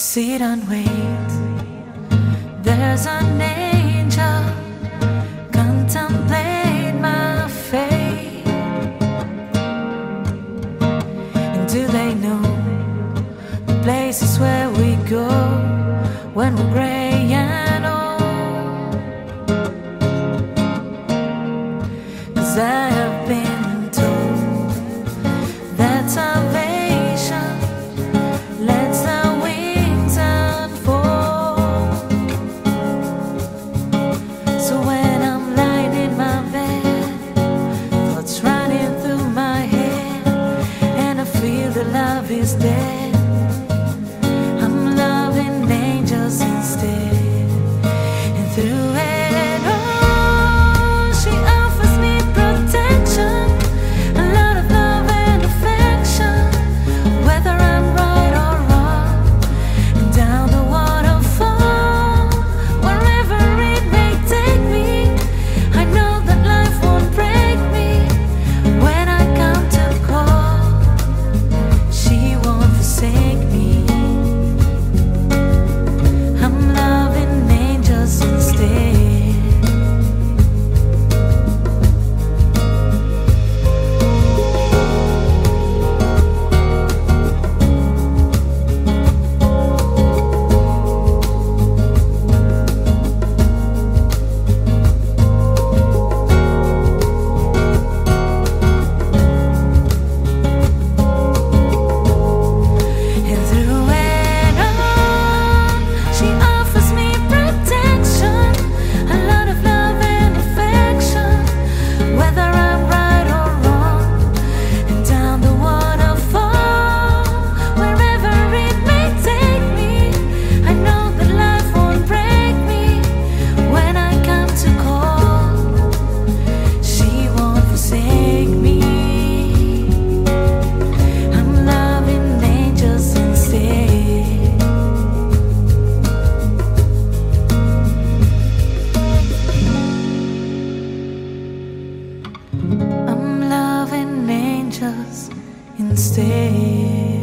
Sit and wait. There's an angel. Contemplate my fate. And do they know the places where we go when we're gray and old? 'Cause I have been told that salvation lets our wings unfold. So when I'm lying in my bed, thoughts running through my head, and I feel the love is dead, I'm loving angels instead. And through it all, she offers me protection, a lot of love and affection, whether I'm right or wrong. And down the waterfall, wherever it may take me, I know that life won't break me. When I come to call, she won't forsake me. I'm loving angels instead. And through it all, she offers me protection, a lot of love and affection, whether I'm right or wrong. And down the waterfall, wherever it may take me, I know that life won't break me. When I come to call, she won't forsake me. I'm loving angels instead. I'm loving angels instead.